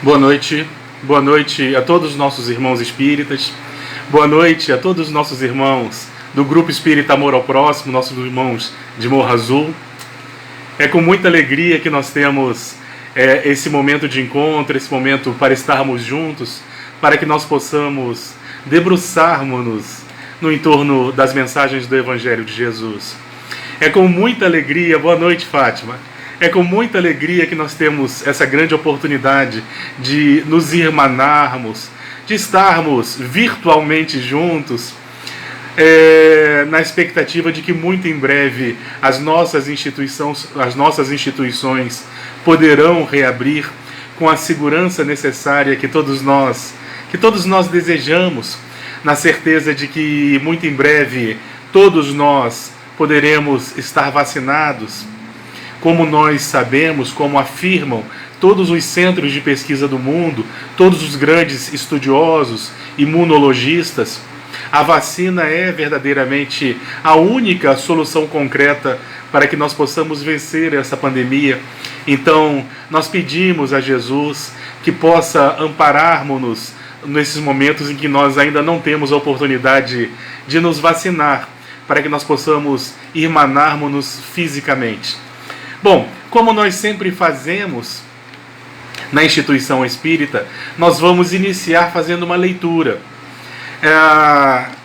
Boa noite a todos os nossos irmãos espíritas, boa noite a todos os nossos irmãos do Grupo Espírita Amor ao Próximo, nossos irmãos de Morro Azul. É com muita alegria que nós temos esse momento de encontro, esse momento para estarmos juntos, para que nós possamos debruçarmos-nos no entorno das mensagens do Evangelho de Jesus. É com muita alegria, boa noite, Fátima. É com muita alegria que nós temos essa grande oportunidade de nos irmanarmos, de estarmos virtualmente juntos, na expectativa de que muito em breve as nossas instituições poderão reabrir com a segurança necessária que todos nós desejamos, na certeza de que muito em breve todos nós poderemos estar vacinados. Como nós sabemos, como afirmam todos os centros de pesquisa do mundo, todos os grandes estudiosos, imunologistas, a vacina é verdadeiramente a única solução concreta para que nós possamos vencer essa pandemia. Então, nós pedimos a Jesus que possa amparar-nos nesses momentos em que nós ainda não temos a oportunidade de nos vacinar, para que nós possamos irmanarmos-nos fisicamente. Bom, como nós sempre fazemos na instituição espírita, nós vamos iniciar fazendo uma leitura.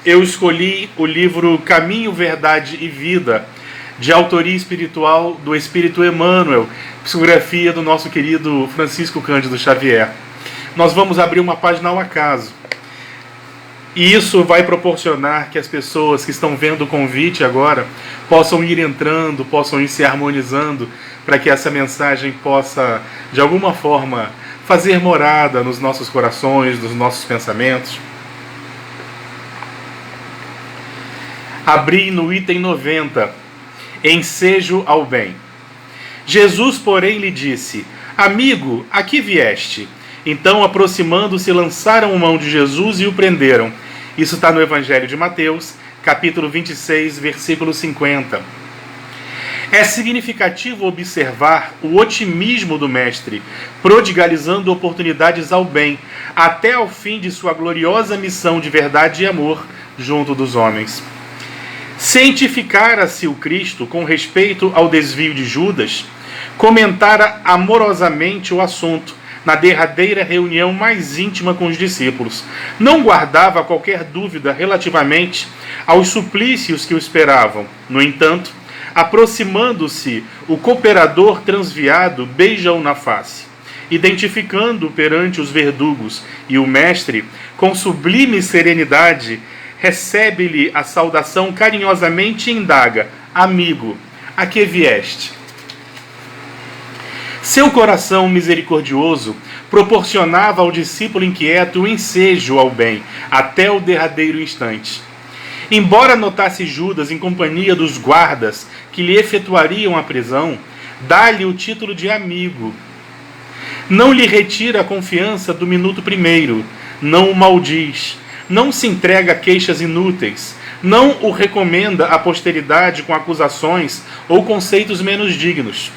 Eu escolhi o livro Caminho, Verdade e Vida, de autoria espiritual do Espírito Emmanuel, psicografia do nosso querido Francisco Cândido Xavier. Nós vamos abrir uma página ao acaso. E isso vai proporcionar que as pessoas que estão vendo o convite agora possam ir entrando, possam ir se harmonizando, para que essa mensagem possa, de alguma forma, fazer morada nos nossos corações, nos nossos pensamentos. Abri no item 90, ensejo ao bem. Jesus, porém, lhe disse: amigo, a que vieste? Então, aproximando-se, lançaram mão de Jesus e o prenderam. Isso está no Evangelho de Mateus, capítulo 26, versículo 50. É significativo observar o otimismo do Mestre, prodigalizando oportunidades ao bem, até ao fim de sua gloriosa missão de verdade e amor junto dos homens. Cientificara-se o Cristo com respeito ao desvio de Judas, comentara amorosamente o assunto, na derradeira reunião mais íntima com os discípulos. Não guardava qualquer dúvida relativamente aos suplícios que o esperavam. No entanto, aproximando-se, o cooperador transviado beija-o na face. Identificando-o perante os verdugos, e o mestre, com sublime serenidade, recebe-lhe a saudação carinhosamente e indaga: amigo, a que vieste? Seu coração misericordioso proporcionava ao discípulo inquieto o ensejo ao bem, até o derradeiro instante. Embora notasse Judas em companhia dos guardas que lhe efetuariam a prisão, dá-lhe o título de amigo. Não lhe retira a confiança do minuto primeiro, não o maldiz, não se entrega a queixas inúteis, não o recomenda à posteridade com acusações ou conceitos menos dignos.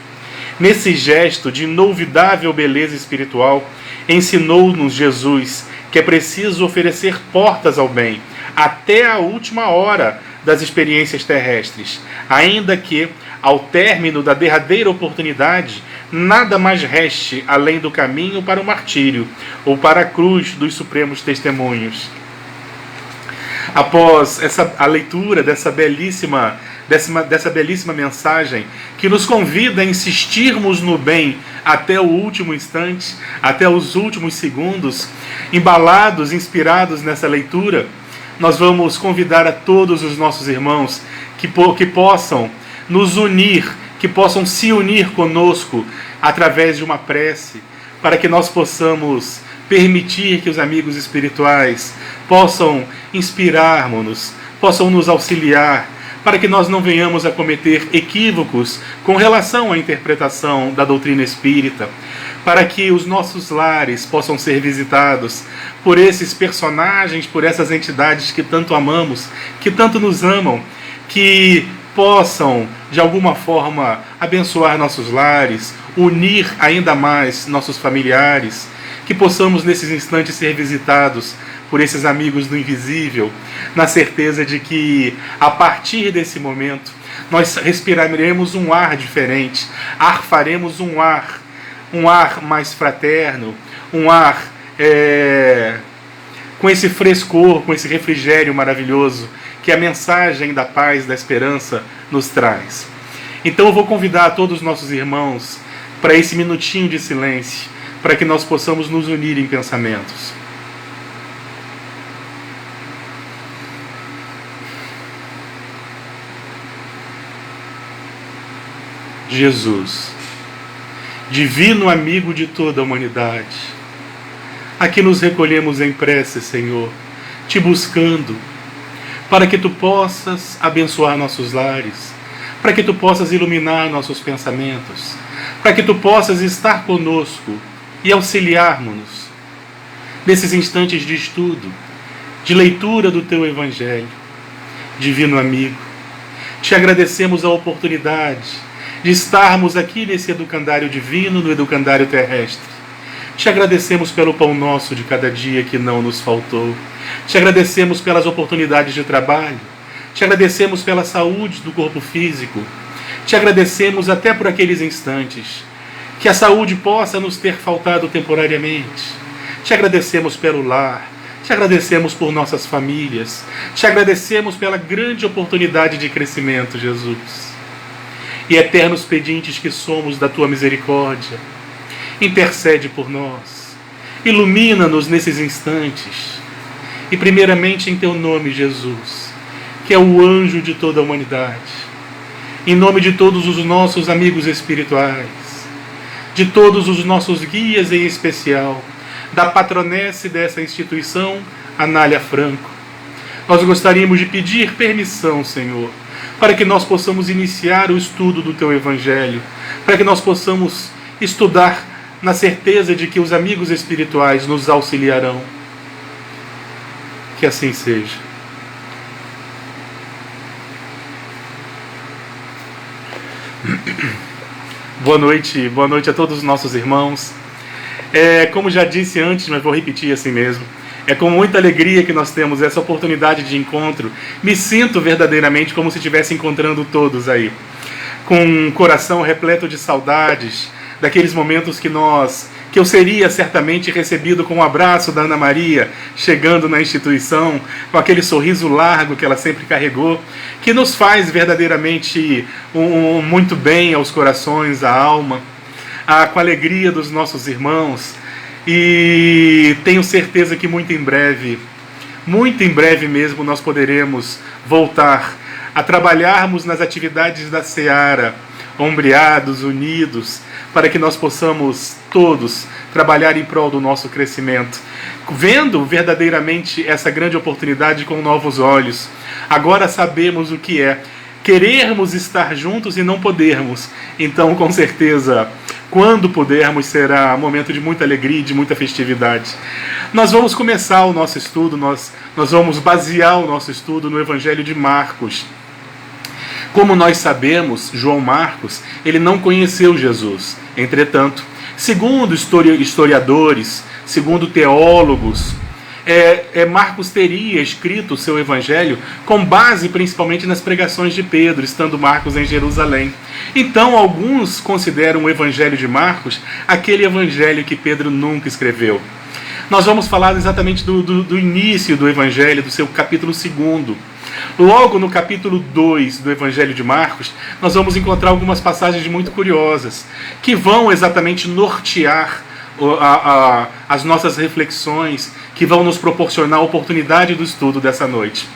Nesse gesto de inolvidável beleza espiritual, ensinou-nos Jesus que é preciso oferecer portas ao bem, até a última hora das experiências terrestres, ainda que, ao término da derradeira oportunidade, nada mais reste além do caminho para o martírio ou para a cruz dos supremos testemunhos. Após a leitura dessa belíssima mensagem, que nos convida a insistirmos no bem até o último instante, até os últimos segundos, embalados, inspirados nessa leitura, nós vamos convidar a todos os nossos irmãos que possam nos unir, que possam se unir conosco através de uma prece, para que nós possamos permitir que os amigos espirituais possam inspirar-nos, possam nos auxiliar, para que nós não venhamos a cometer equívocos com relação à interpretação da doutrina espírita, para que os nossos lares possam ser visitados por esses personagens, por essas entidades que tanto amamos, que tanto nos amam, que possam, de alguma forma, abençoar nossos lares, unir ainda mais nossos familiares, que possamos nesses instantes ser visitados por esses amigos do invisível, na certeza de que a partir desse momento nós respiraremos um ar diferente, faremos um ar mais fraterno, um ar com esse frescor, com esse refrigério maravilhoso que a mensagem da paz, da esperança nos traz. Então eu vou convidar todos os nossos irmãos para esse minutinho de silêncio, para que nós possamos nos unir em pensamentos. Jesus, divino amigo de toda a humanidade, aqui nos recolhemos em prece, Senhor, te buscando, para que tu possas abençoar nossos lares, para que tu possas iluminar nossos pensamentos, para que tu possas estar conosco e auxiliarmos-nos nesses instantes de estudo, de leitura do teu Evangelho. Divino amigo, te agradecemos a oportunidade de estarmos aqui nesse educandário divino, no educandário terrestre. Te agradecemos pelo pão nosso de cada dia que não nos faltou. Te agradecemos pelas oportunidades de trabalho. Te agradecemos pela saúde do corpo físico. Te agradecemos até por aqueles instantes que a saúde possa nos ter faltado temporariamente. Te agradecemos pelo lar. Te agradecemos por nossas famílias. Te agradecemos pela grande oportunidade de crescimento, Jesus. E eternos pedintes que somos da tua misericórdia, intercede por nós, ilumina-nos nesses instantes, e primeiramente em teu nome, Jesus, que é o anjo de toda a humanidade, em nome de todos os nossos amigos espirituais, de todos os nossos guias em especial, da patronesse dessa instituição, Anália Franco, nós gostaríamos de pedir permissão, Senhor, para que nós possamos iniciar o estudo do teu Evangelho, para que nós possamos estudar na certeza de que os amigos espirituais nos auxiliarão. Que assim seja. Boa noite a todos os nossos irmãos. Como já disse antes, mas vou repetir assim mesmo. É com muita alegria que nós temos essa oportunidade de encontro. Me sinto verdadeiramente como se estivesse encontrando todos aí, com um coração repleto de saudades, daqueles momentos que eu seria certamente recebido com um abraço da Ana Maria, chegando na instituição, com aquele sorriso largo que ela sempre carregou, que nos faz verdadeiramente muito bem aos corações, à alma, com a alegria dos nossos irmãos. E tenho certeza que muito em breve mesmo, nós poderemos voltar a trabalharmos nas atividades da Seara, ombreados, unidos, para que nós possamos todos trabalhar em prol do nosso crescimento, vendo verdadeiramente essa grande oportunidade com novos olhos. Agora sabemos o que é querermos estar juntos e não podermos. Então, com certeza, quando pudermos, será um momento de muita alegria e de muita festividade. Nós vamos começar o nosso estudo, nós vamos basear o nosso estudo no Evangelho de Marcos. Como nós sabemos, João Marcos, ele não conheceu Jesus. Entretanto, segundo historiadores, segundo teólogos, Marcos teria escrito o seu evangelho com base principalmente nas pregações de Pedro, estando Marcos em Jerusalém. Então, alguns consideram o evangelho de Marcos aquele evangelho que Pedro nunca escreveu. Nós vamos falar exatamente do início do evangelho, do seu capítulo 2. Logo no capítulo 2 do Evangelho de Marcos, nós vamos encontrar algumas passagens muito curiosas, que vão exatamente nortear as nossas reflexões, que vão nos proporcionar a oportunidade do estudo dessa noite.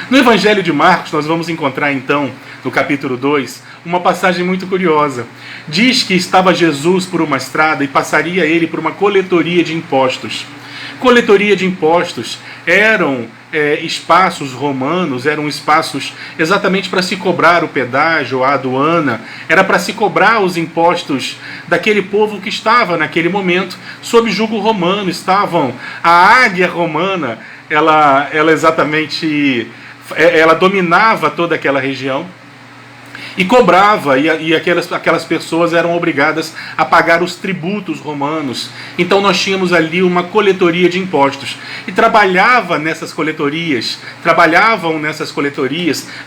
No Evangelho de Marcos, nós vamos encontrar então, no capítulo 2, uma passagem muito curiosa. Diz que estava Jesus por uma estrada e passaria ele por uma coletoria de impostos. Coletoria de impostos eram espaços romanos, eram espaços exatamente para se cobrar o pedágio, a aduana, era para se cobrar os impostos daquele povo que estava naquele momento sob jugo romano. A águia romana, ela exatamente, ela dominava toda aquela região. e cobrava, e aquelas pessoas eram obrigadas a pagar os tributos romanos. Então nós tínhamos ali uma coletoria de impostos, e trabalhavam nessas coletorias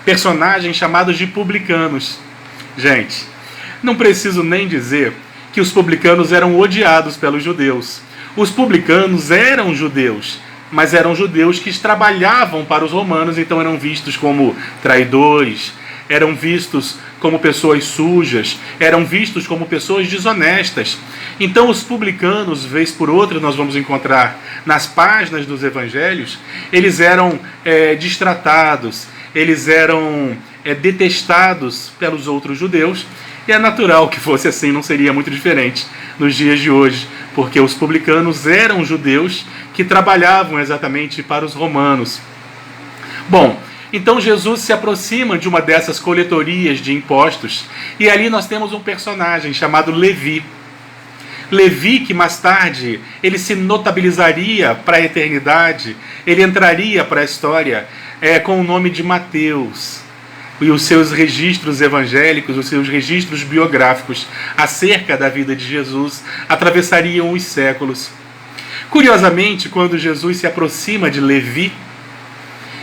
personagens chamados de publicanos. Gente, não preciso nem dizer que os publicanos eram odiados pelos judeus. Os publicanos eram judeus, mas eram judeus que trabalhavam para os romanos, então eram vistos como traidores, eram vistos como pessoas sujas, eram vistos como pessoas desonestas. Então os publicanos, vez por outra, nós vamos encontrar nas páginas dos evangelhos, eles eram destratados, eles eram detestados pelos outros judeus, e é natural que fosse assim, não seria muito diferente nos dias de hoje, porque os publicanos eram judeus que trabalhavam exatamente para os romanos. Bom, então Jesus se aproxima de uma dessas coletorias de impostos, e ali nós temos um personagem chamado Levi. Levi, que mais tarde ele se notabilizaria para a eternidade, ele entraria para a história com o nome de Mateus. E os seus registros evangélicos, os seus registros biográficos acerca da vida de Jesus atravessariam os séculos. Curiosamente, quando Jesus se aproxima de Levi,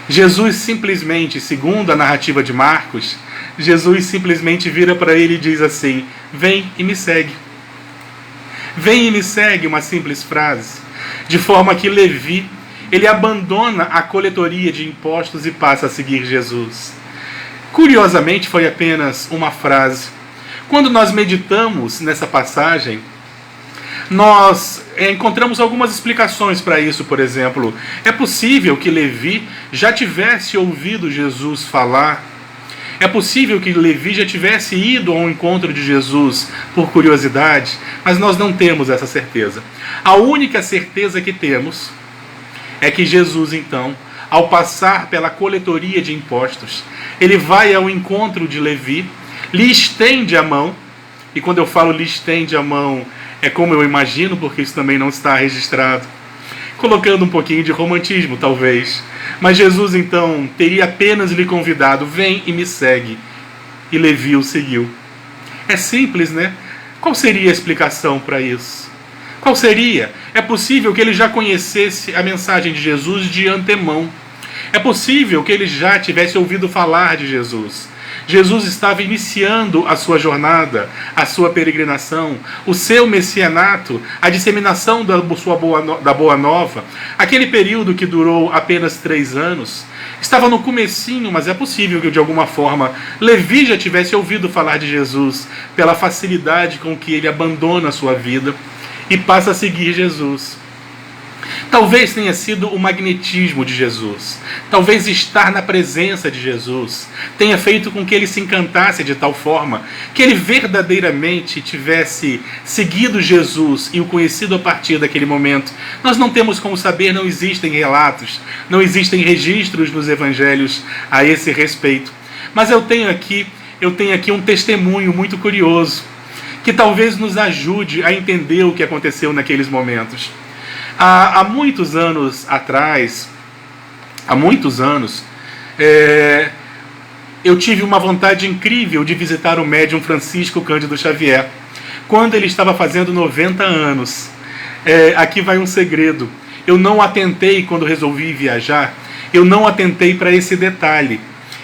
Jesus simplesmente, segundo a narrativa de Marcos, Jesus simplesmente vira para ele e diz assim: vem e me segue. Vem e me segue, uma simples frase. De forma que Levi, ele abandona a coletoria de impostos e passa a seguir Jesus. Curiosamente, foi apenas uma frase. Quando nós meditamos nessa passagem, nós encontramos algumas explicações para isso. Por exemplo, é possível que Levi já tivesse ouvido Jesus falar. É possível que Levi já tivesse ido ao encontro de Jesus por curiosidade, mas nós não temos essa certeza. A única certeza que temos é que Jesus, então, ao passar pela coletoria de impostos, ele vai ao encontro de Levi, lhe estende a mão, e quando eu falo lhe estende a mão, é como eu imagino, porque isso também não está registrado, colocando um pouquinho de romantismo, talvez. Mas Jesus, então, teria apenas lhe convidado: vem e me segue. E Levi o seguiu. É simples, né? Qual seria a explicação para isso? Qual seria? É possível que ele já conhecesse a mensagem de Jesus de antemão. É possível que ele já tivesse ouvido falar de Jesus. Jesus estava iniciando a sua jornada, a sua peregrinação, o seu messianato, a disseminação da boa nova. Aquele período que durou apenas 3 anos, estava no comecinho, mas é possível que de alguma forma Levi já tivesse ouvido falar de Jesus pela facilidade com que ele abandona a sua vida e passa a seguir Jesus. Talvez tenha sido o magnetismo de Jesus, talvez estar na presença de Jesus tenha feito com que ele se encantasse de tal forma que ele verdadeiramente tivesse seguido Jesus e o conhecido a partir daquele momento. Nós não temos como saber, não existem relatos, não existem registros nos evangelhos a esse respeito. Mas eu tenho aqui um testemunho muito curioso, que talvez nos ajude a entender o que aconteceu naqueles momentos. Há muitos anos atrás, eu tive uma vontade incrível de visitar o médium Francisco Cândido Xavier, quando ele estava fazendo 90 anos. Aqui vai um segredo. Eu não atentei, quando resolvi viajar, eu não atentei para esse detalhe.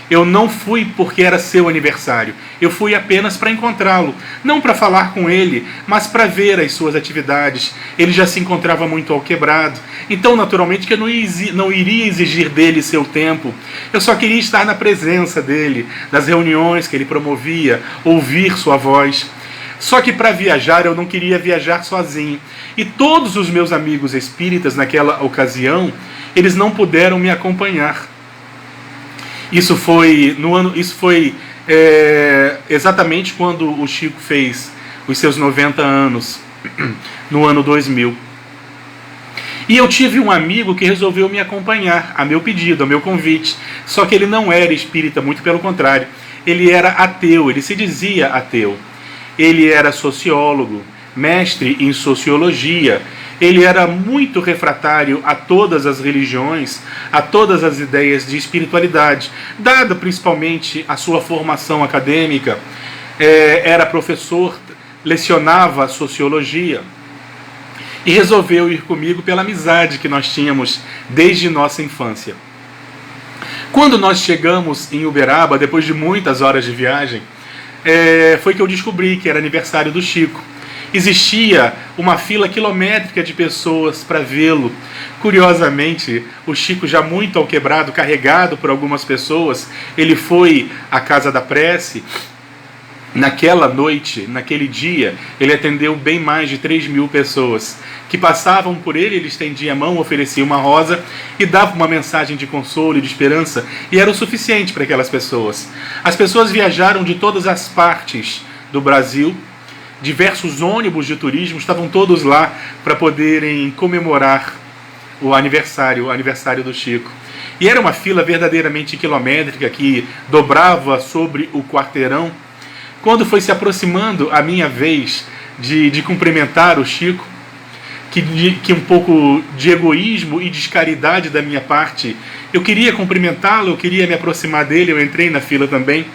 Eu não fui porque era seu aniversário. Eu fui apenas para encontrá-lo. Não para falar com ele, mas para ver as suas atividades. Ele já se encontrava muito alquebrado. Então, naturalmente, que eu não iria exigir dele seu tempo. Eu só queria estar na presença dele, nas reuniões que ele promovia, ouvir sua voz. Só que para viajar, eu não queria viajar sozinho. E todos os meus amigos espíritas, naquela ocasião, eles não puderam me acompanhar. Isso foi exatamente quando o Chico fez os seus 90 anos, no ano 2000. E eu tive um amigo que resolveu me acompanhar, a meu pedido, a meu convite. Só que ele não era espírita, muito pelo contrário. Ele era ateu, ele se dizia ateu. Ele era sociólogo, mestre em sociologia. Ele era muito refratário a todas as religiões, a todas as ideias de espiritualidade, dada principalmente a sua formação acadêmica. Era professor, lecionava sociologia e resolveu ir comigo pela amizade que nós tínhamos desde nossa infância. Quando nós chegamos em Uberaba, depois de muitas horas de viagem, foi que eu descobri que era aniversário do Chico. Existia uma fila quilométrica de pessoas para vê-lo. Curiosamente, o Chico, já muito ao quebrado, carregado por algumas pessoas, ele foi à Casa da Prece. Naquela noite, naquele dia, ele atendeu bem mais de 3.000 pessoas que passavam por ele. Ele estendia a mão, oferecia uma rosa e dava uma mensagem de consolo e de esperança, e era o suficiente para aquelas pessoas. As pessoas viajaram de todas as partes do Brasil, diversos ônibus de turismo estavam todos lá para poderem comemorar o aniversário do Chico. E era uma fila verdadeiramente quilométrica que dobrava sobre o quarteirão. Quando foi se aproximando a minha vez de cumprimentar o Chico, que um pouco de egoísmo e descaridade da minha parte, eu queria cumprimentá-lo, eu queria me aproximar dele, eu entrei na fila também.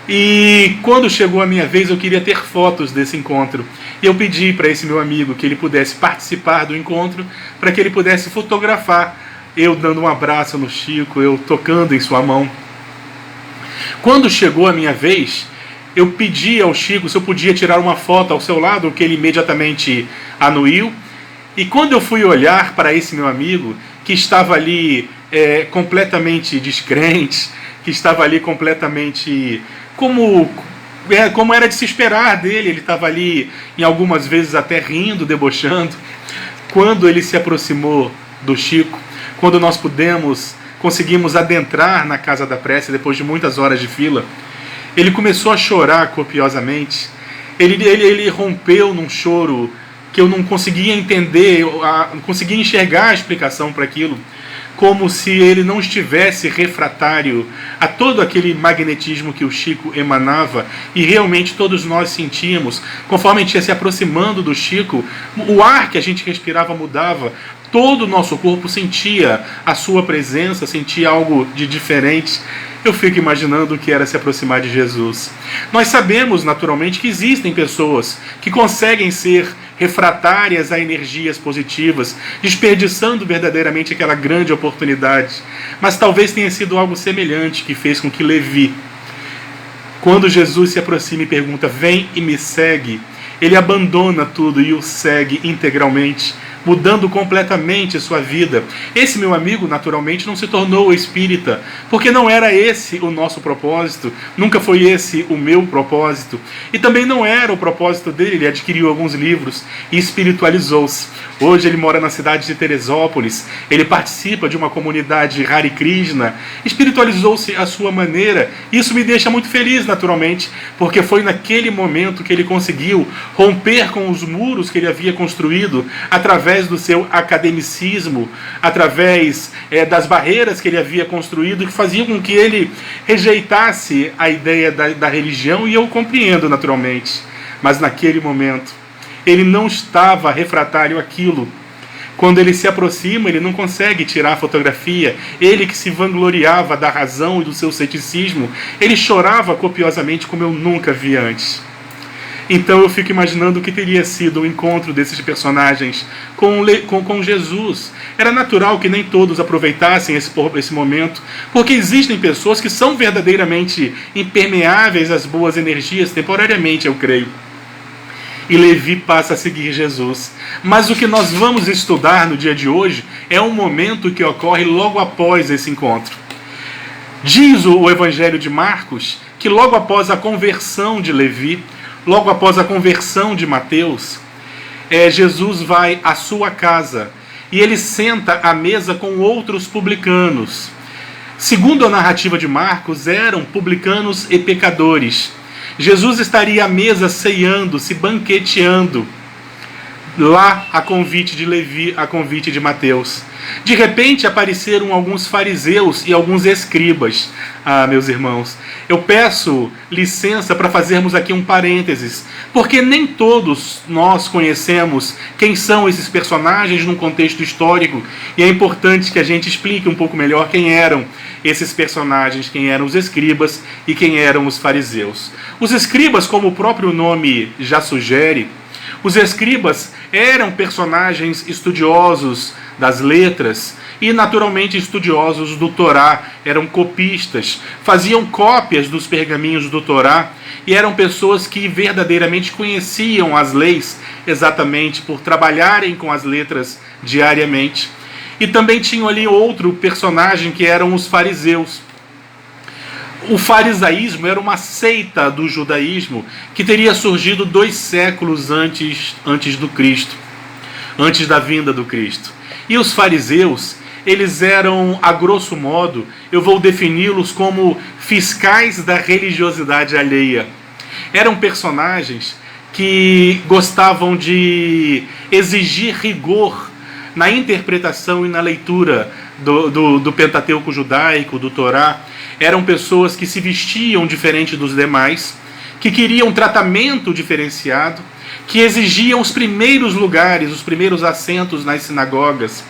E quando chegou a minha vez, eu queria ter fotos desse encontro. E eu pedi para esse meu amigo que ele pudesse participar do encontro, para que ele pudesse fotografar eu dando um abraço no Chico, eu tocando em sua mão. Quando chegou a minha vez, eu pedi ao Chico se eu podia tirar uma foto ao seu lado, o que ele imediatamente anuiu. E quando eu fui olhar para esse meu amigo, que estava ali completamente descrente, que estava ali completamente como era de se esperar dele, ele estava ali em algumas vezes até rindo, debochando. Quando ele se aproximou do Chico, quando nós conseguimos adentrar na Casa da Prece depois de muitas horas de fila, ele começou a chorar copiosamente. Ele rompeu num choro que eu não conseguia entender, não conseguia enxergar a explicação para aquilo, como se ele não estivesse refratário a todo aquele magnetismo que o Chico emanava, e realmente todos nós sentíamos, conforme a gente ia se aproximando do Chico, o ar que a gente respirava mudava, todo o nosso corpo sentia a sua presença, sentia algo de diferente. Eu fico imaginando o que era se aproximar de Jesus. Nós sabemos, naturalmente, que existem pessoas que conseguem ser refratárias a energias positivas, desperdiçando verdadeiramente aquela grande oportunidade. Mas talvez tenha sido algo semelhante que fez com que Levi, quando Jesus se aproxima e pergunta, vem e me segue, ele abandona tudo e o segue integralmente, mudando completamente sua vida. Esse meu amigo, naturalmente, não se tornou espírita, porque não era esse o nosso propósito, nunca foi esse o meu propósito, e também não era o propósito dele. Ele adquiriu alguns livros e espiritualizou-se. Hoje ele mora na cidade de Teresópolis, ele participa de uma comunidade Hare Krishna, espiritualizou-se à sua maneira. Isso me deixa muito feliz, naturalmente, porque foi naquele momento que ele conseguiu romper com os muros que ele havia construído através do seu academicismo, através das barreiras que ele havia construído, que faziam com que ele rejeitasse a ideia da religião, e eu compreendo naturalmente. Mas naquele momento, ele não estava refratário àquilo. Quando ele se aproxima, ele não consegue tirar a fotografia. Ele que se vangloriava da razão e do seu ceticismo, ele chorava copiosamente como eu nunca vi antes. Então eu fico imaginando o que teria sido o encontro desses personagens com Jesus. Era natural que nem todos aproveitassem esse momento, porque existem pessoas que são verdadeiramente impermeáveis às boas energias, temporariamente, eu creio. E Levi passa a seguir Jesus. Mas o que nós vamos estudar no dia de hoje é um momento que ocorre logo após esse encontro. Diz o Evangelho de Marcos que logo após a conversão de Levi, logo após a conversão de Mateus, Jesus vai à sua casa e ele senta à mesa com outros publicanos. Segundo a narrativa de Marcos, eram publicanos e pecadores. Jesus estaria à mesa ceando, se banqueteando. lá a convite de Levi, a convite de Mateus. De repente apareceram alguns fariseus e alguns escribas. Meus irmãos, eu peço licença para fazermos aqui um parênteses, porque nem todos nós conhecemos quem são esses personagens num contexto histórico, e é importante que a gente explique um pouco melhor quem eram esses personagens, quem eram os escribas e quem eram os fariseus. Os escribas, como o próprio nome já sugere, os escribas eram personagens estudiosos das letras e, naturalmente, estudiosos do Torá. Eram copistas, faziam cópias dos pergaminhos do Torá e eram pessoas que verdadeiramente conheciam as leis, exatamente por trabalharem com as letras diariamente. E também tinham ali outro personagem que eram os fariseus. O farisaísmo era uma seita do judaísmo que teria surgido 2 séculos antes do Cristo, antes da vinda do Cristo. E os fariseus, eles eram, a grosso modo, eu vou defini-los como fiscais da religiosidade alheia. Eram personagens que gostavam de exigir rigor na interpretação e na leitura do Pentateuco judaico, do Torá. Eram pessoas que se vestiam diferente dos demais, que queriam tratamento diferenciado, que exigiam os primeiros lugares, os primeiros assentos nas sinagogas.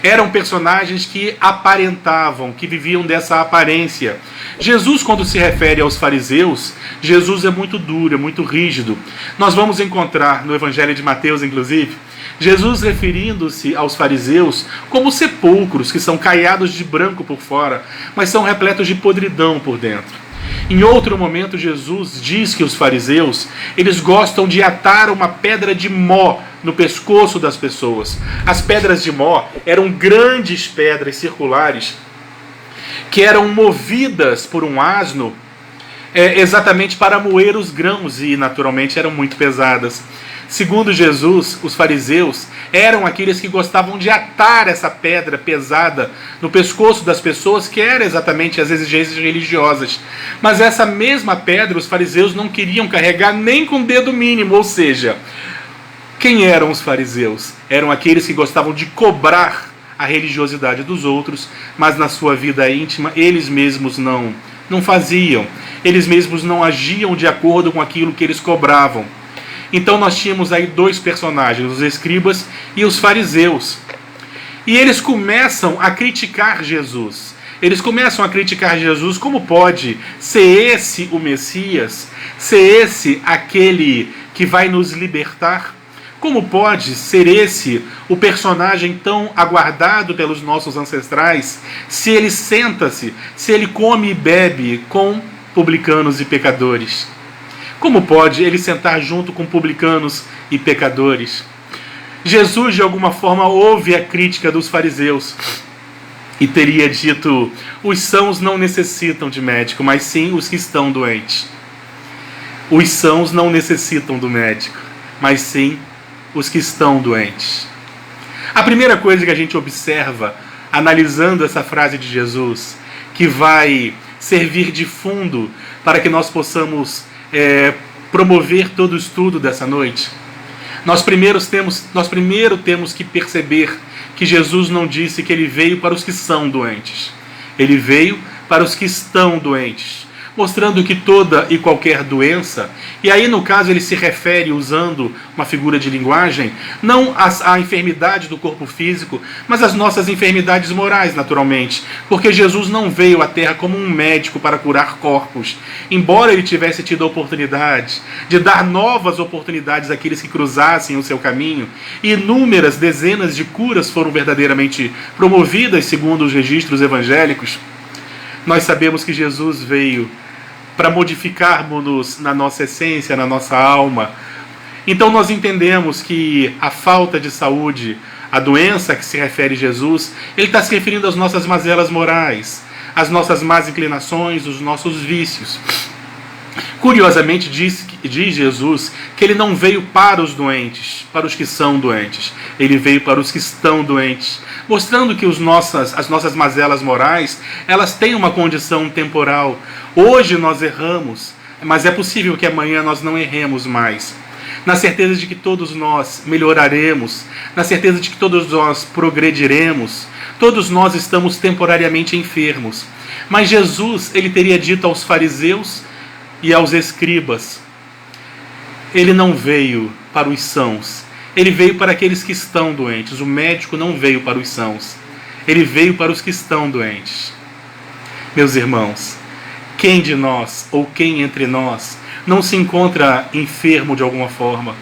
Eram personagens que aparentavam, que viviam dessa aparência. Jesus, quando se refere aos fariseus, Jesus é muito duro, é muito rígido. Nós vamos encontrar no Evangelho de Mateus, inclusive, Jesus referindo-se aos fariseus como sepulcros que são caiados de branco por fora, mas são repletos de podridão por dentro. Em outro momento, Jesus diz que os fariseus, eles gostam de atar uma pedra de mó no pescoço das pessoas. As pedras de mó eram grandes pedras circulares que eram movidas por um asno exatamente para moer os grãos e, naturalmente, eram muito pesadas. Segundo Jesus, os fariseus eram aqueles que gostavam de atar essa pedra pesada no pescoço das pessoas, que eram exatamente as exigências religiosas. Mas essa mesma pedra os fariseus não queriam carregar nem com o dedo mínimo, ou seja, quem eram os fariseus? Eram aqueles que gostavam de cobrar a religiosidade dos outros, mas na sua vida íntima eles mesmos não faziam, eles mesmos não agiam de acordo com aquilo que eles cobravam. Então nós tínhamos aí 2 personagens, os escribas e os fariseus. E eles começam a criticar Jesus. Eles começam a criticar Jesus. Como pode ser esse o Messias? Ser esse aquele que vai nos libertar? Como pode ser esse o personagem tão aguardado pelos nossos ancestrais, se ele senta-se, se ele come e bebe com publicanos e pecadores? Como pode ele sentar junto com publicanos e pecadores? Jesus, de alguma forma, ouve a crítica dos fariseus e teria dito: os sãos não necessitam de médico, mas sim os que estão doentes. Os sãos não necessitam do médico, mas sim os que estão doentes. A primeira coisa que a gente observa, analisando essa frase de Jesus, que vai servir de fundo para que nós possamos promover todo o estudo dessa noite, nós primeiro temos que perceber que Jesus não disse que ele veio para os que são doentes. Ele veio para os que estão doentes, mostrando que toda e qualquer doença, e aí no caso ele se refere, usando uma figura de linguagem, não à enfermidade do corpo físico, mas às nossas enfermidades morais, naturalmente, porque Jesus não veio à Terra como um médico para curar corpos, embora ele tivesse tido a oportunidade de dar novas oportunidades àqueles que cruzassem o seu caminho, e inúmeras dezenas de curas foram verdadeiramente promovidas segundo os registros evangélicos. Nós sabemos que Jesus veio para modificarmos-nos na nossa essência, na nossa alma. Então nós entendemos que a falta de saúde, a doença a que se refere Jesus, ele está se referindo às nossas mazelas morais, às nossas más inclinações, os nossos vícios. Curiosamente diz Jesus que ele não veio para os doentes, para os que são doentes. Ele veio para os que estão doentes, mostrando que as nossas mazelas morais, elas têm uma condição temporal. Hoje nós erramos, mas é possível que amanhã nós não erremos mais. na certeza de que todos nós melhoraremos, na certeza de que todos nós progrediremos. Todos nós estamos temporariamente enfermos. Mas Jesus, ele teria dito aos fariseus e aos escribas: ele não veio para os sãos, ele veio para aqueles que estão doentes. O médico não veio para os sãos, ele veio para os que estão doentes. Meus irmãos, quem de nós, ou quem entre nós, não se encontra enfermo de alguma forma?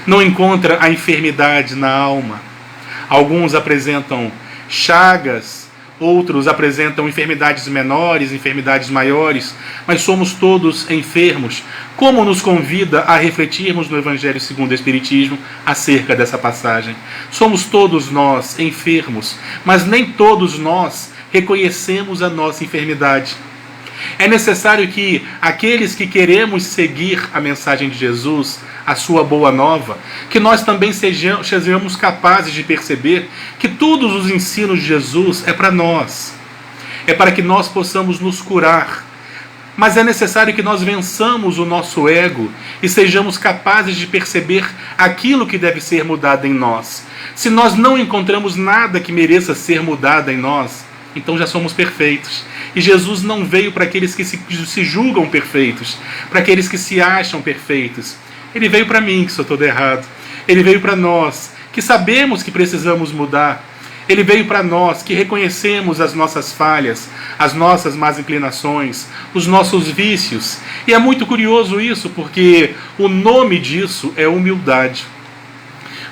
Não encontra a enfermidade na alma? Alguns apresentam chagas, outros apresentam enfermidades menores, enfermidades maiores, mas somos todos enfermos. Como nos convida a refletirmos no Evangelho segundo o Espiritismo acerca dessa passagem? Somos todos nós enfermos, mas nem todos nós reconhecemos a nossa enfermidade. É necessário que aqueles que queremos seguir a mensagem de Jesus, a sua boa nova, que nós também sejamos capazes de perceber que todos os ensinos de Jesus é para nós. É para que nós possamos nos curar. Mas é necessário que nós vençamos o nosso ego e sejamos capazes de perceber aquilo que deve ser mudado em nós. Se nós não encontramos nada que mereça ser mudado em nós, então já somos perfeitos. E Jesus não veio para aqueles que se julgam perfeitos, para aqueles que se acham perfeitos. Ele veio para mim, que sou todo errado. Ele veio para nós, que sabemos que precisamos mudar. Ele veio para nós, que reconhecemos as nossas falhas, as nossas más inclinações, os nossos vícios. E é muito curioso isso, porque o nome disso é humildade.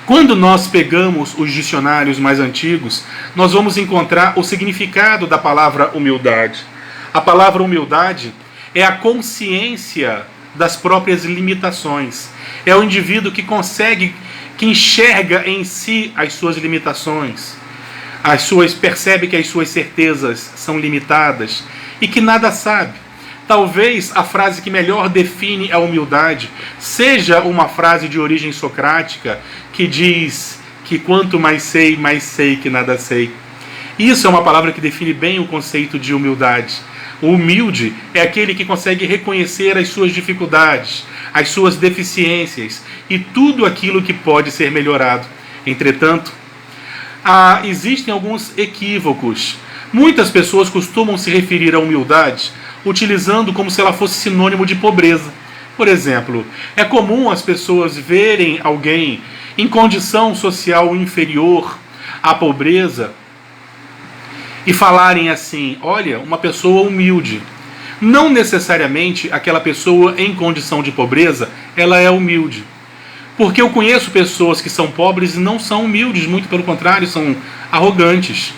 Quando nós pegamos os dicionários mais antigos, nós vamos encontrar o significado da palavra humildade. A palavra humildade é a consciência das próprias limitações. É o indivíduo que que enxerga em si as suas limitações, percebe que as suas certezas são limitadas e que nada sabe. Talvez a frase que melhor define a humildade seja uma frase de origem socrática que diz que quanto mais sei que nada sei. Isso é uma palavra que define bem o conceito de humildade. O humilde é aquele que consegue reconhecer as suas dificuldades, as suas deficiências e tudo aquilo que pode ser melhorado. Entretanto, existem alguns equívocos. Muitas pessoas costumam se referir à humildade utilizando como se ela fosse sinônimo de pobreza. Por exemplo, é comum as pessoas verem alguém em condição social inferior à pobreza e falarem assim: olha, uma pessoa humilde. Não necessariamente aquela pessoa em condição de pobreza, ela é humilde. Porque eu conheço pessoas que são pobres e não são humildes, muito pelo contrário, são arrogantes.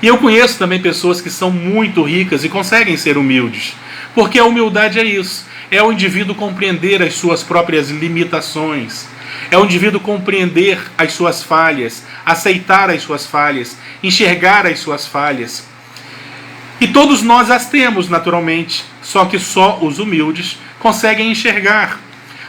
E eu conheço também pessoas que são muito ricas e conseguem ser humildes. Porque a humildade é isso. É o indivíduo compreender as suas próprias limitações. É o indivíduo compreender as suas falhas, aceitar as suas falhas, enxergar as suas falhas. E todos nós as temos, naturalmente. Só que só os humildes conseguem enxergar.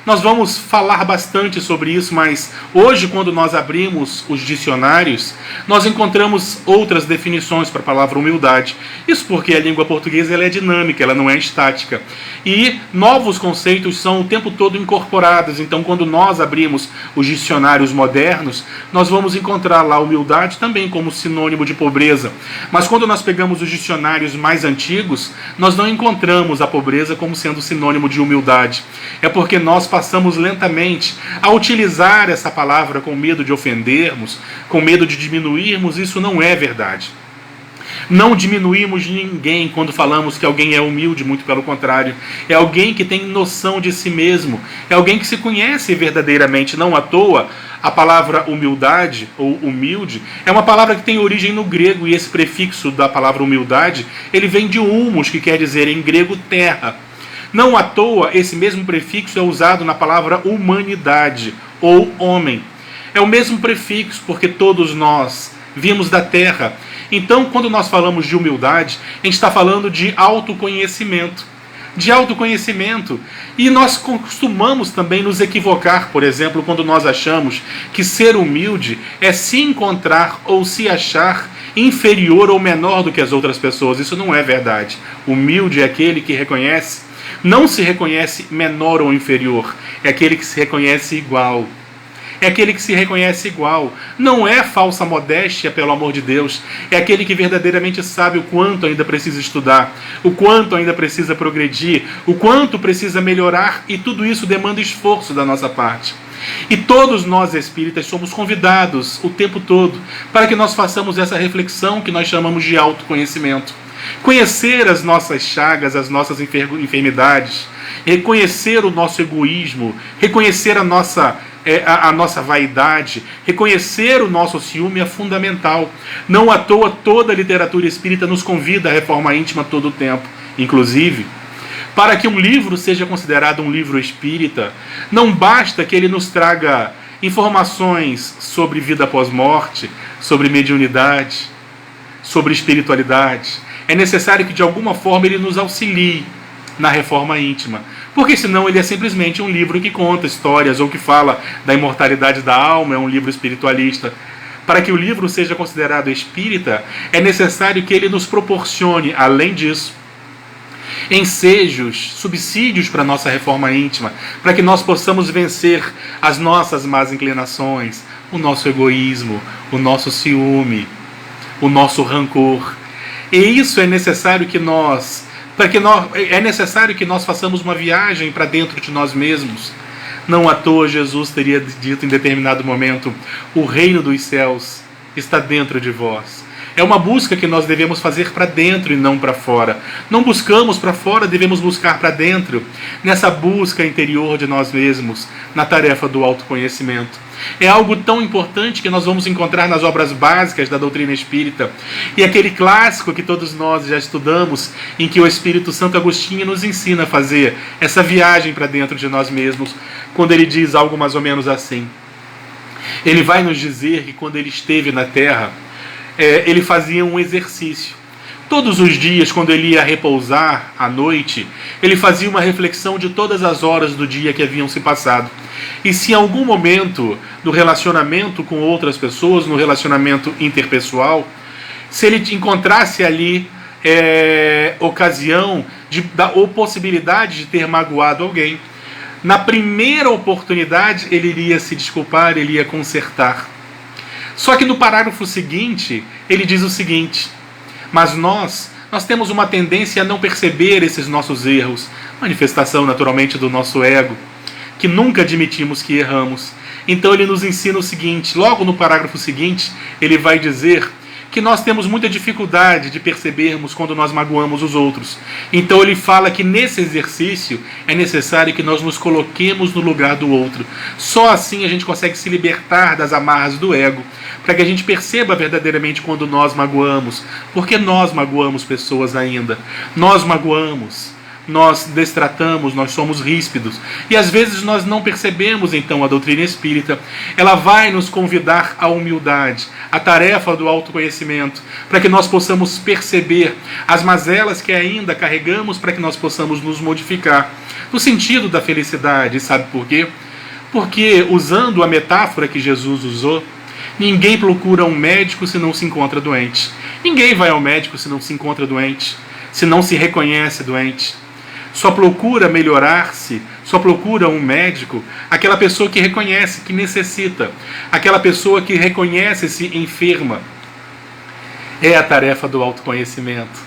Nós vamos falar bastante sobre isso, mas hoje, quando nós abrimos os dicionários, nós encontramos outras definições para a palavra humildade. Isso porque a língua portuguesa ela é dinâmica, ela não é estática. E novos conceitos são o tempo todo incorporados. Então, quando nós abrimos os dicionários modernos, nós vamos encontrar lá humildade também como sinônimo de pobreza. Mas quando nós pegamos os dicionários mais antigos, nós não encontramos a pobreza como sendo sinônimo de humildade. É porque nós passamos lentamente a utilizar essa palavra com medo de ofendermos, com medo de diminuirmos. Isso não é verdade. Não diminuímos ninguém quando falamos que alguém é humilde, muito pelo contrário. É alguém que tem noção de si mesmo, é alguém que se conhece verdadeiramente. Não à toa, a palavra humildade ou humilde é uma palavra que tem origem no grego, e esse prefixo da palavra humildade, ele vem de humus, que quer dizer em grego terra. Não à toa, esse mesmo prefixo é usado na palavra humanidade, ou homem. É o mesmo prefixo, porque todos nós vimos da terra. Então, quando nós falamos de humildade, a gente está falando de autoconhecimento. De autoconhecimento. E nós costumamos também nos equivocar, por exemplo, quando nós achamos que ser humilde é se encontrar ou se achar inferior ou menor do que as outras pessoas. Isso não é verdade. Humilde é aquele que reconhece, não se reconhece menor ou inferior, é aquele que se reconhece igual. É aquele que se reconhece igual. Não é falsa modéstia, pelo amor de Deus. É aquele que verdadeiramente sabe o quanto ainda precisa estudar, o quanto ainda precisa progredir, o quanto precisa melhorar, e tudo isso demanda esforço da nossa parte. E todos nós espíritas somos convidados o tempo todo para que nós façamos essa reflexão que nós chamamos de autoconhecimento. Conhecer as nossas chagas, as nossas enfermidades, reconhecer o nosso egoísmo, reconhecer a nossa vaidade, reconhecer o nosso ciúme é fundamental. Não à toa toda a literatura espírita nos convida à reforma íntima todo o tempo. Inclusive, para que um livro seja considerado um livro espírita, não basta que ele nos traga informações sobre vida após morte, sobre mediunidade, sobre espiritualidade. É necessário que de alguma forma ele nos auxilie na reforma íntima, porque senão ele é simplesmente um livro que conta histórias ou que fala da imortalidade da alma, é um livro espiritualista. Para que o livro seja considerado espírita, é necessário que ele nos proporcione, além disso, ensejos, subsídios para a nossa reforma íntima, para que nós possamos vencer as nossas más inclinações, o nosso egoísmo, o nosso ciúme, o nosso rancor. E isso é necessário que nós façamos uma viagem para dentro de nós mesmos. Não à toa Jesus teria dito em determinado momento: o reino dos céus está dentro de vós. É uma busca que nós devemos fazer para dentro e não para fora. Não buscamos para fora, devemos buscar para dentro, nessa busca interior de nós mesmos, na tarefa do autoconhecimento. É algo tão importante que nós vamos encontrar nas obras básicas da doutrina espírita. E aquele clássico que todos nós já estudamos, em que o Espírito Santo Agostinho nos ensina a fazer essa viagem para dentro de nós mesmos, quando ele diz algo mais ou menos assim. Ele vai nos dizer que quando ele esteve na Terra, ele fazia um exercício. Todos os dias, quando ele ia repousar à noite, ele fazia uma reflexão de todas as horas do dia que haviam se passado. E se em algum momento, no relacionamento com outras pessoas, no relacionamento interpessoal, se ele encontrasse ali ocasião ou possibilidade de ter magoado alguém, na primeira oportunidade ele iria se desculpar, ele ia consertar. Só que no parágrafo seguinte, ele diz o seguinte: mas nós temos uma tendência a não perceber esses nossos erros, manifestação naturalmente do nosso ego, que nunca admitimos que erramos. Então ele nos ensina o seguinte, logo no parágrafo seguinte, ele vai dizer que nós temos muita dificuldade de percebermos quando nós magoamos os outros. Então ele fala que nesse exercício é necessário que nós nos coloquemos no lugar do outro. Só assim a gente consegue se libertar das amarras do ego, para que a gente perceba verdadeiramente quando nós magoamos. Porque nós magoamos pessoas ainda. Nós magoamos, nós destratamos, nós somos ríspidos. E às vezes nós não percebemos então a doutrina espírita. Ela vai nos convidar à humildade, à tarefa do autoconhecimento, para que nós possamos perceber as mazelas que ainda carregamos, para que nós possamos nos modificar no sentido da felicidade. Sabe por quê? Porque, usando a metáfora que Jesus usou, ninguém procura um médico se não se encontra doente. Ninguém vai ao médico se não se encontra doente, se não se reconhece doente. Só procura melhorar-se, só procura um médico aquela pessoa que reconhece que necessita, aquela pessoa que reconhece-se enferma. É a tarefa do autoconhecimento.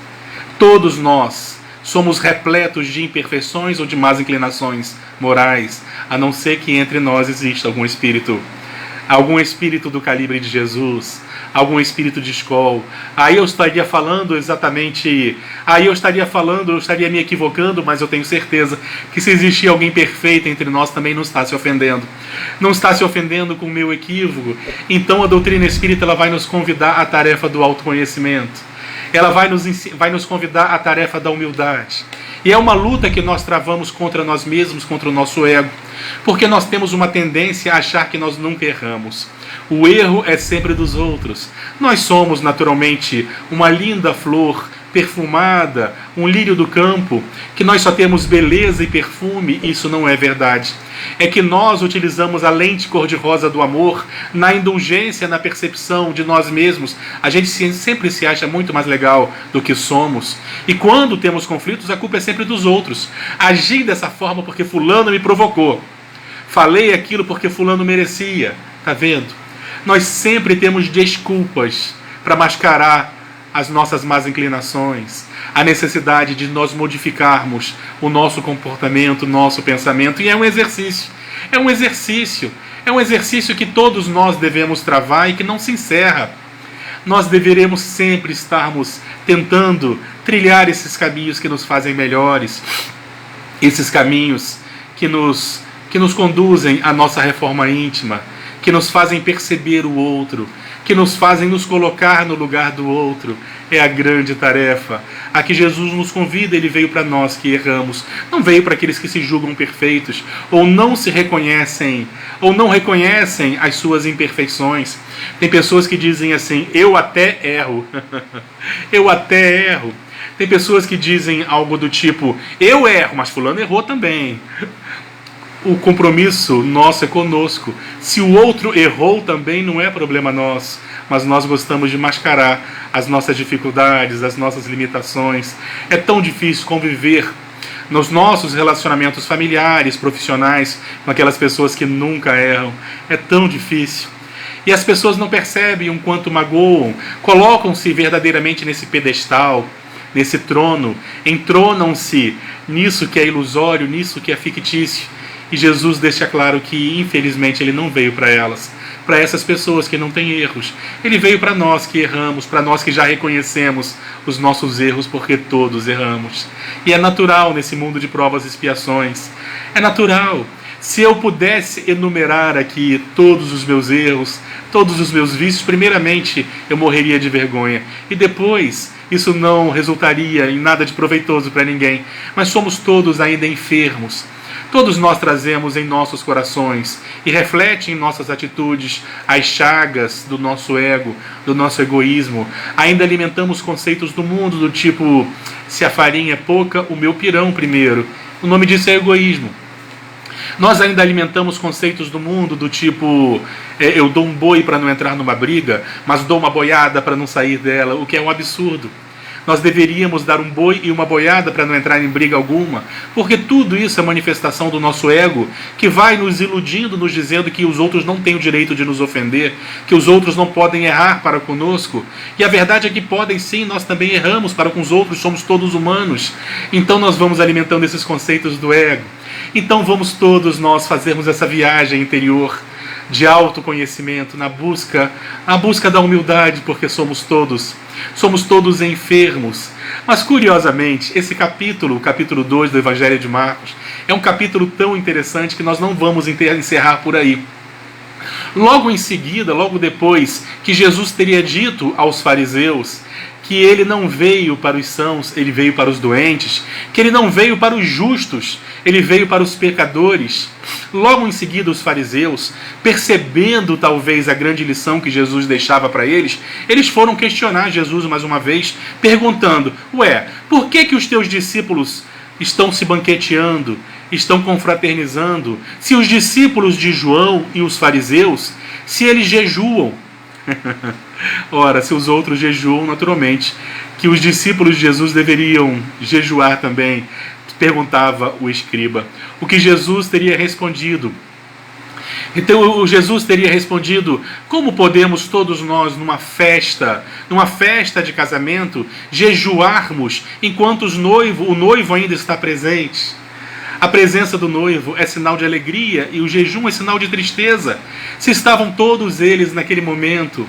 Todos nós somos repletos de imperfeições ou de más inclinações morais, a não ser que entre nós exista algum espírito do calibre de Jesus, algum espírito de escola. Aí eu estaria me equivocando, mas eu tenho certeza que se existir alguém perfeito entre nós também não está se ofendendo. Não está se ofendendo com o meu equívoco. Então a doutrina espírita ela vai nos convidar à tarefa do autoconhecimento. Ela vai nos convidar à tarefa da humildade. E é uma luta que nós travamos contra nós mesmos, contra o nosso ego, porque nós temos uma tendência a achar que nós nunca erramos. O erro é sempre dos outros. Nós somos naturalmente uma linda flor perfumada, um lírio do campo, que nós só temos beleza e perfume, isso não é verdade. É que nós utilizamos a lente cor-de-rosa do amor na indulgência, na percepção de nós mesmos. A gente sempre se acha muito mais legal do que somos. E quando temos conflitos, a culpa é sempre dos outros. Agi dessa forma porque fulano me provocou. Falei aquilo porque fulano merecia. Tá vendo? Nós sempre temos desculpas para mascarar as nossas más inclinações, a necessidade de nós modificarmos o nosso comportamento, o nosso pensamento, e é um exercício. É um exercício que todos nós devemos travar e que não se encerra. Nós deveremos sempre estarmos tentando trilhar esses caminhos que nos fazem melhores, esses caminhos que nos conduzem à nossa reforma íntima, que nos fazem perceber o outro, que nos fazem nos colocar no lugar do outro. É a grande tarefa a que Jesus nos convida. Ele veio para nós que erramos, não veio para aqueles que se julgam perfeitos, ou não se reconhecem, ou não reconhecem as suas imperfeições. Tem pessoas que dizem assim: eu até erro. Eu até erro. Tem pessoas que dizem algo do tipo: eu erro, mas fulano errou também. O compromisso nosso é conosco. Se o outro errou também, não é problema nosso, mas nós gostamos de mascarar as nossas dificuldades, as nossas limitações. É tão difícil conviver nos nossos relacionamentos familiares, profissionais, com aquelas pessoas que nunca erram. É tão difícil. E as pessoas não percebem o quanto magoam, colocam-se verdadeiramente nesse pedestal, nesse trono, entronam-se nisso que é ilusório, nisso que é fictício. E Jesus deixa claro que, infelizmente, ele não veio para elas, para essas pessoas que não têm erros. Ele veio para nós que erramos, para nós que já reconhecemos os nossos erros, porque todos erramos. E é natural nesse mundo de provas e expiações. É natural. Se eu pudesse enumerar aqui todos os meus erros, todos os meus vícios, primeiramente eu morreria de vergonha. E depois, isso não resultaria em nada de proveitoso para ninguém. Mas somos todos ainda enfermos. Todos nós trazemos em nossos corações e reflete em nossas atitudes as chagas do nosso ego, do nosso egoísmo. Ainda alimentamos conceitos do mundo do tipo: se a farinha é pouca, o meu pirão primeiro. O nome disso é egoísmo. Nós ainda alimentamos conceitos do mundo do tipo: eu dou um boi para não entrar numa briga, mas dou uma boiada para não sair dela, o que é um absurdo. Nós deveríamos dar um boi e uma boiada para não entrar em briga alguma, porque tudo isso é manifestação do nosso ego, que vai nos iludindo, nos dizendo que os outros não têm o direito de nos ofender, que os outros não podem errar para conosco. E a verdade é que podem sim, nós também erramos para com os outros, somos todos humanos. Então nós vamos alimentando esses conceitos do ego. Então vamos todos nós fazermos essa viagem interior de autoconhecimento, na busca da humildade, porque somos todos enfermos. Mas curiosamente, esse capítulo, o capítulo 2 do Evangelho de Marcos, é um capítulo tão interessante que nós não vamos encerrar por aí. Logo em seguida, logo depois que Jesus teria dito aos fariseus que ele não veio para os sãos, ele veio para os doentes, que ele não veio para os justos, ele veio para os pecadores. Logo em seguida, os fariseus, percebendo talvez a grande lição que Jesus deixava para eles, eles foram questionar Jesus mais uma vez, perguntando: por que os teus discípulos estão se banqueteando, estão confraternizando, se os discípulos de João e os fariseus, se eles jejuam? Ora, se os outros jejuam, naturalmente, que os discípulos de Jesus deveriam jejuar também, perguntava o escriba. O que Jesus teria respondido? Então Jesus teria respondido: como podemos todos nós numa festa de casamento, jejuarmos enquanto o noivo ainda está presente? A presença do noivo é sinal de alegria e o jejum é sinal de tristeza. Se estavam todos eles naquele momento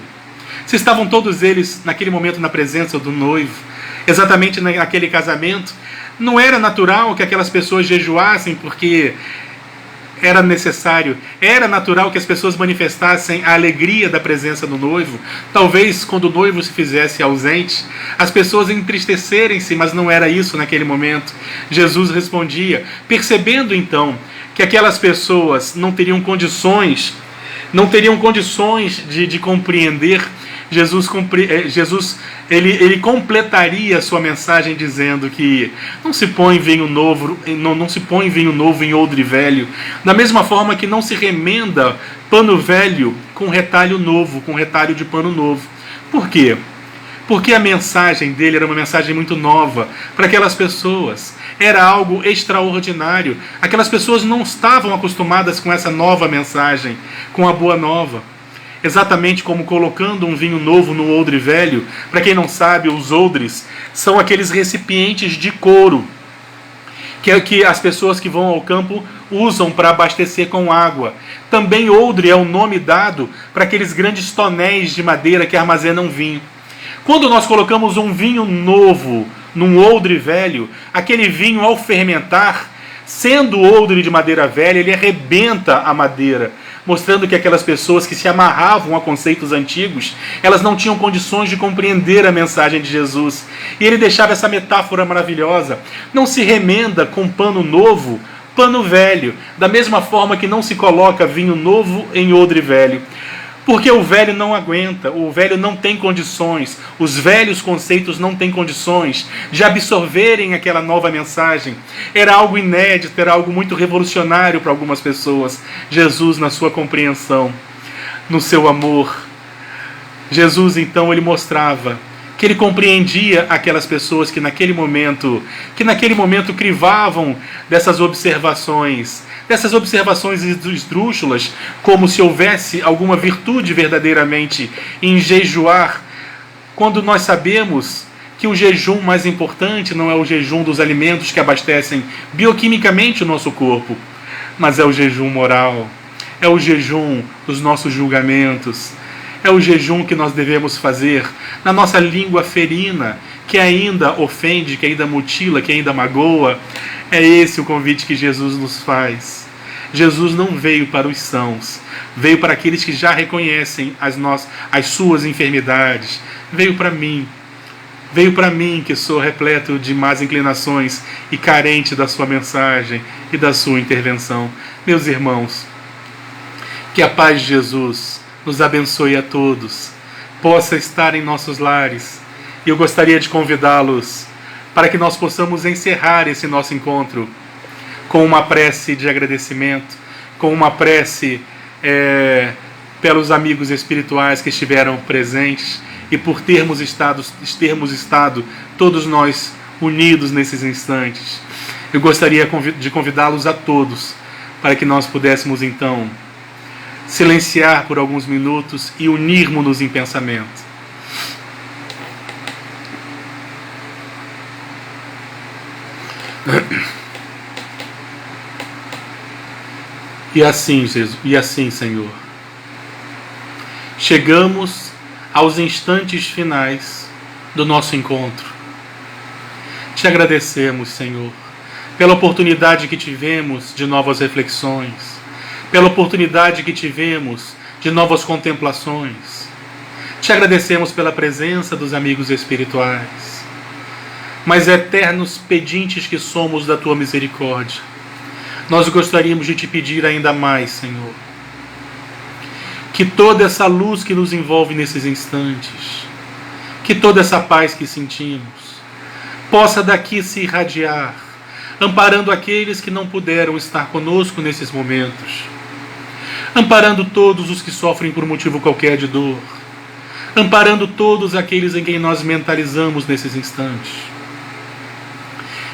na presença do noivo, exatamente naquele casamento, não era natural que aquelas pessoas jejuassem porque era necessário, era natural que as pessoas manifestassem a alegria da presença do noivo. Talvez quando o noivo se fizesse ausente, as pessoas entristecerem-se, mas não era isso naquele momento. Jesus respondia, percebendo então que aquelas pessoas não teriam condições de compreender Jesus ele completaria a sua mensagem dizendo que não se põe vinho novo, não se põe vinho novo em odre velho, da mesma forma que não se remenda pano velho com retalho novo, com retalho de pano novo. Por quê? Porque a mensagem dele era uma mensagem muito nova para aquelas pessoas. Era algo extraordinário. Aquelas pessoas não estavam acostumadas com essa nova mensagem, com a boa nova. Exatamente como colocando um vinho novo no odre velho. Para quem não sabe, os odres são aqueles recipientes de couro que as pessoas que vão ao campo usam para abastecer com água. Também odre é o nome dado para aqueles grandes tonéis de madeira que armazenam vinho. Quando nós colocamos um vinho novo num odre velho, aquele vinho, ao fermentar, sendo odre de madeira velha, ele arrebenta a madeira, mostrando que aquelas pessoas que se amarravam a conceitos antigos, elas não tinham condições de compreender a mensagem de Jesus. E ele deixava essa metáfora maravilhosa: não se remenda com pano novo, pano velho, da mesma forma que não se coloca vinho novo em odre velho. Porque o velho não aguenta, o velho não tem condições, os velhos conceitos não têm condições de absorverem aquela nova mensagem. Era algo inédito, era algo muito revolucionário para algumas pessoas. Jesus, na sua compreensão, no seu amor, Jesus então ele mostrava que ele compreendia aquelas pessoas que naquele momento crivavam dessas observações esdrúxulas, como se houvesse alguma virtude verdadeiramente em jejuar, quando nós sabemos que o jejum mais importante não é o jejum dos alimentos que abastecem bioquimicamente o nosso corpo, mas é o jejum moral, é o jejum dos nossos julgamentos, é o jejum que nós devemos fazer na nossa língua ferina, que ainda ofende, que ainda mutila, que ainda magoa. É esse o convite que Jesus nos faz. Jesus não veio para os sãos, veio para aqueles que já reconhecem as suas enfermidades. Veio para mim que sou repleto de más inclinações e carente da sua mensagem e da sua intervenção. Meus irmãos, que a paz de Jesus nos abençoe a todos, possa estar em nossos lares. E eu gostaria de convidá-los para que nós possamos encerrar esse nosso encontro com uma prece de agradecimento, com uma prece pelos amigos espirituais que estiveram presentes e por termos estado todos nós unidos nesses instantes. Eu gostaria de convidá-los a todos para que nós pudéssemos então silenciar por alguns minutos e unirmos-nos em pensamento. E assim, Jesus, e assim, Senhor, chegamos aos instantes finais do nosso encontro. Te agradecemos, Senhor, pela oportunidade que tivemos de novas reflexões, pela oportunidade que tivemos de novas contemplações. Te agradecemos pela presença dos amigos espirituais. Mas eternos pedintes que somos da Tua misericórdia, nós gostaríamos de Te pedir ainda mais, Senhor, que toda essa luz que nos envolve nesses instantes, que toda essa paz que sentimos, possa daqui se irradiar, amparando aqueles que não puderam estar conosco nesses momentos, amparando todos os que sofrem por motivo qualquer de dor, amparando todos aqueles em quem nós mentalizamos nesses instantes.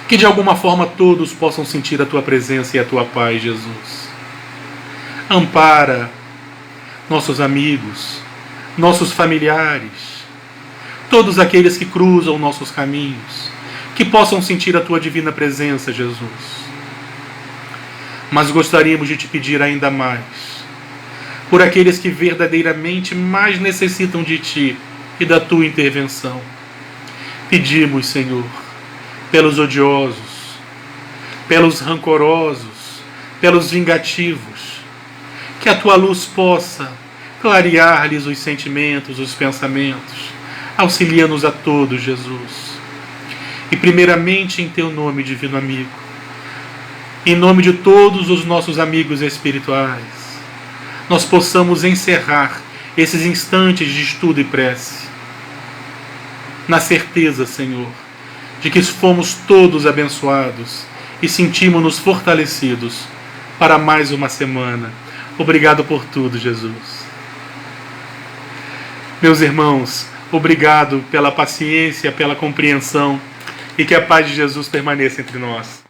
Que de alguma forma todos possam sentir a Tua presença e a Tua paz, Jesus. Ampara nossos amigos, nossos familiares, todos aqueles que cruzam nossos caminhos, que possam sentir a Tua divina presença, Jesus. Mas gostaríamos de Te pedir ainda mais, por aqueles que verdadeiramente mais necessitam de Ti e da Tua intervenção. Pedimos, Senhor, pelos odiosos, pelos rancorosos, pelos vingativos, que a Tua luz possa clarear-lhes os sentimentos, os pensamentos. Auxilia-nos a todos, Jesus. E primeiramente em Teu nome, divino amigo, em nome de todos os nossos amigos espirituais, nós possamos encerrar esses instantes de estudo e prece, na certeza, Senhor, de que fomos todos abençoados e sentimos-nos fortalecidos para mais uma semana. Obrigado por tudo, Jesus. Meus irmãos, obrigado pela paciência, pela compreensão, e que a paz de Jesus permaneça entre nós.